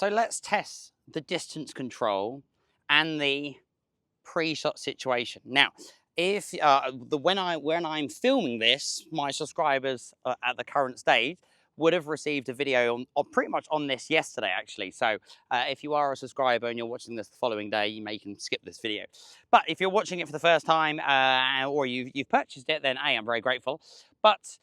So let's test the distance control and the pre-shot situation. Now, if when I'm filming this, my subscribers at the current stage would have received a video on pretty much on this yesterday, actually. So if you are a subscriber and you're watching this the following day, you can skip this video. But if you're watching it for the first time or you've purchased it, then I'm very grateful. But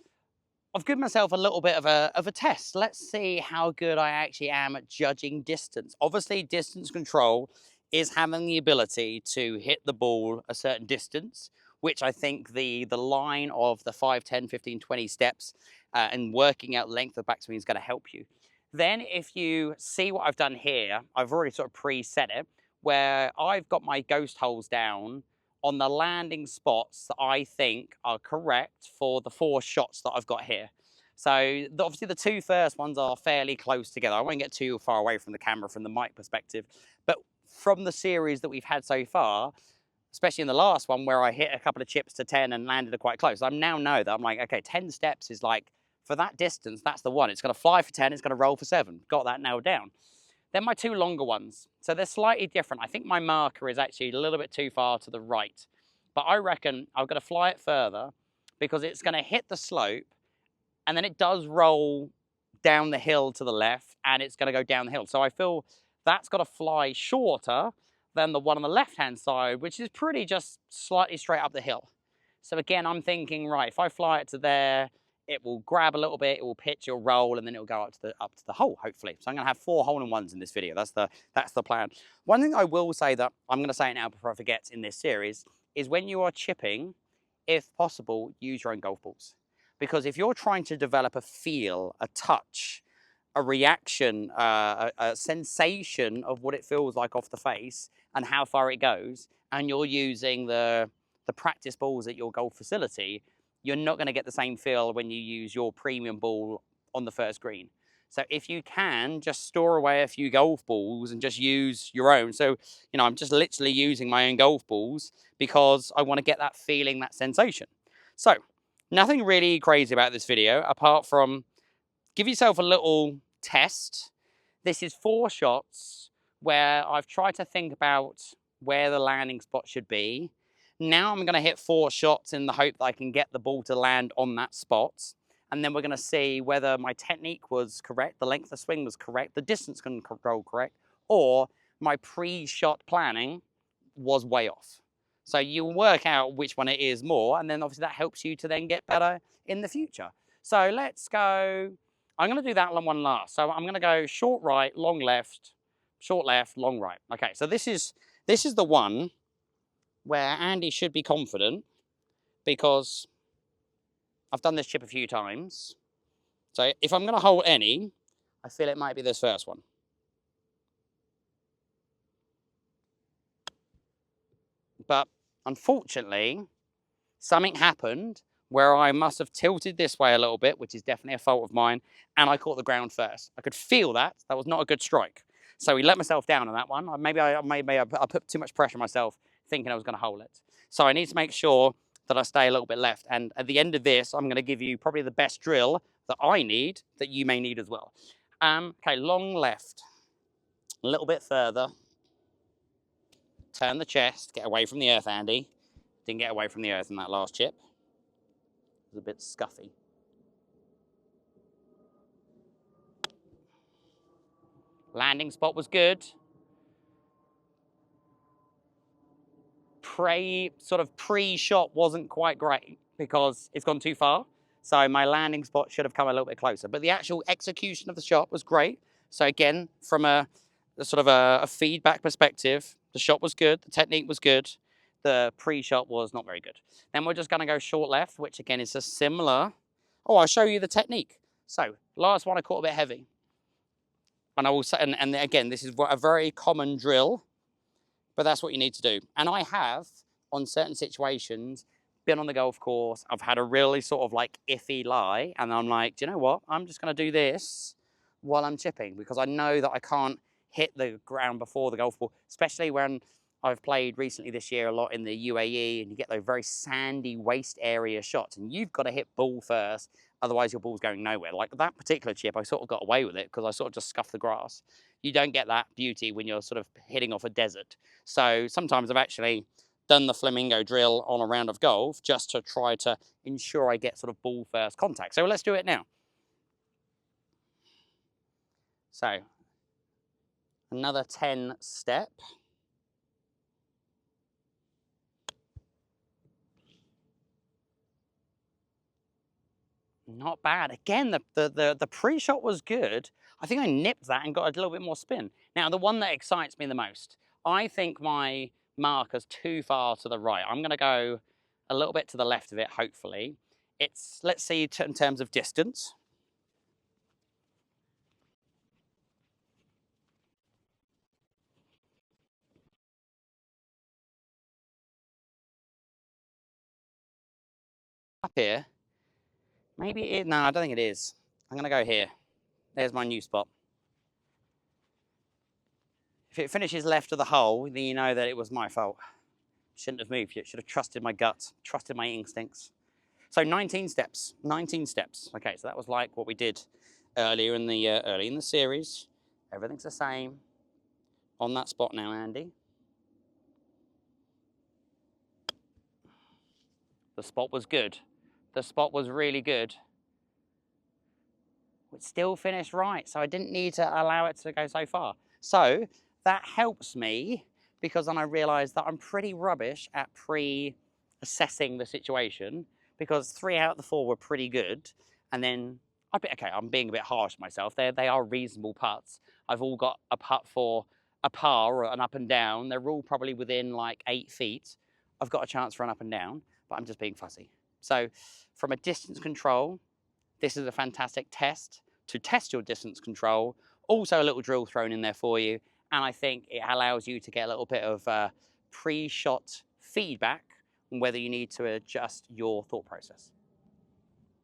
I've given myself a little bit of a test. Let's see how good I actually am at judging distance. Obviously, distance control is having the ability to hit the ball a certain distance, which I think the line of the 5, 10, 15, 20 steps and working out length of backswing is going to help you. Then if you see what I've done here, I've already sort of pre-set it, where I've got my ghost holes down on the landing spots that I think are correct for the 4 shots that I've got here. So obviously the 2 first ones are fairly close together. I won't get too far away from the camera from the mic perspective, but from the series that we've had so far, especially in the last one where I hit a couple of chips to 10 and landed it quite close, I now know that I'm like, okay, 10 steps is like, for that distance, that's the one. It's going to fly for 10, it's going to roll for 7. Got that nailed down. Then my 2 longer ones. So they're slightly different. I think my marker is actually a little bit too far to the right. But I reckon I'm going to fly it further because it's going to hit the slope and then it does roll down the hill to the left and it's going to go down the hill. So I feel that's got to fly shorter than the one on the left-hand side, which is pretty just slightly straight up the hill. So again, I'm thinking, right, if I fly it to there, it will grab a little bit, it will pitch, it'll roll, and then it'll go up to the hole, hopefully. So I'm going to have 4 hole-in-ones in this video. That's the plan. One thing I will say that I'm going to say it now before I forget in this series is when you are chipping, if possible, use your own golf balls. Because if you're trying to develop a feel, a touch, a reaction, a sensation of what it feels like off the face and how far it goes, and you're using the practice balls at your golf facility, you're not going to get the same feel when you use your premium ball on the first green. So if you can, just store away a few golf balls and just use your own. So, I'm just literally using my own golf balls because I want to get that feeling, that sensation. So nothing really crazy about this video apart from give yourself a little test. This is 4 shots where I've tried to think about where the landing spot should be. Now I'm going to hit 4 shots in the hope that I can get the ball to land on that spot. And then we're going to see whether my technique was correct, the length of swing was correct, the distance control correct, or my pre-shot planning was way off. So you'll work out which one it is more, and then obviously that helps you to then get better in the future. So let's go. I'm going to do that one last. So I'm going to go short right, long left, short left, long right. Okay, so this is the one where Andy should be confident because I've done this chip a few times. So if I'm going to hold any, I feel it might be this first one. But unfortunately, something happened where I must have tilted this way a little bit, which is definitely a fault of mine, and I caught the ground first. I could feel that. That was not a good strike. So we let myself down on that one. Maybe I put too much pressure on myself thinking I was going to hold it. So I need to make sure that I stay a little bit left. And at the end of this, I'm going to give you probably the best drill that I need, that you may need as well. Okay, long left. A little bit further. Turn the chest, get away from the earth, Andy. Didn't get away from the earth in that last chip. It was a bit scuffy. Landing spot was good. Pre-shot wasn't quite great because it's gone too far. So my landing spot should have come a little bit closer. But the actual execution of the shot was great. So again, from a feedback perspective, the shot was good, the technique was good, the pre-shot was not very good. Then we're just going to go short left, which again is a similar. Oh, I'll show you the technique. So last one I caught a bit heavy. And I will say, and again, this is a very common drill, but that's what you need to do. And I have, on certain situations, been on the golf course. I've had a really sort of like iffy lie, and I'm like, do you know what? I'm just going to do this while I'm chipping because I know that I can't hit the ground before the golf ball, especially when I've played recently this year a lot in the UAE, and you get those very sandy waist area shots, and you've got to hit ball first, Otherwise, your ball's going nowhere. Like that particular chip, I sort of got away with it because I sort of just scuffed the grass. You don't get that beauty when you're sort of hitting off a desert. So sometimes I've actually done the flamingo drill on a round of golf just to try to ensure I get sort of ball first contact. So let's do it now. So another 10 step. Not bad. Again, the pre-shot was good. I think I nipped that and got a little bit more spin. Now, the one that excites me the most, I think my marker's too far to the right. I'm going to go a little bit to the left of it, hopefully. It's, let's see, in terms of distance. Up here. Maybe it, no, I don't think it is. I'm going to go here. There's my new spot. If it finishes left of the hole, then you know that it was my fault. Shouldn't have moved yet. Should have trusted my gut, trusted my instincts. So 19 steps, 19 steps. Okay, so that was like what we did earlier in the series. Everything's the same. On that spot now, Andy. The spot was good. The spot was really good. It still finished right, so I didn't need to allow it to go so far. So that helps me because then I realised that I'm pretty rubbish at pre-assessing the situation because 3 out of the 4 were pretty good. And then, okay, I'm being a bit harsh on myself. They are reasonable putts. I've all got a putt for a par or an up and down. They're all probably within like 8 feet. I've got a chance for an up and down, but I'm just being fussy. So from a distance control, this is a fantastic test to test your distance control. Also a little drill thrown in there for you. And I think it allows you to get a little bit of pre-shot feedback on whether you need to adjust your thought process.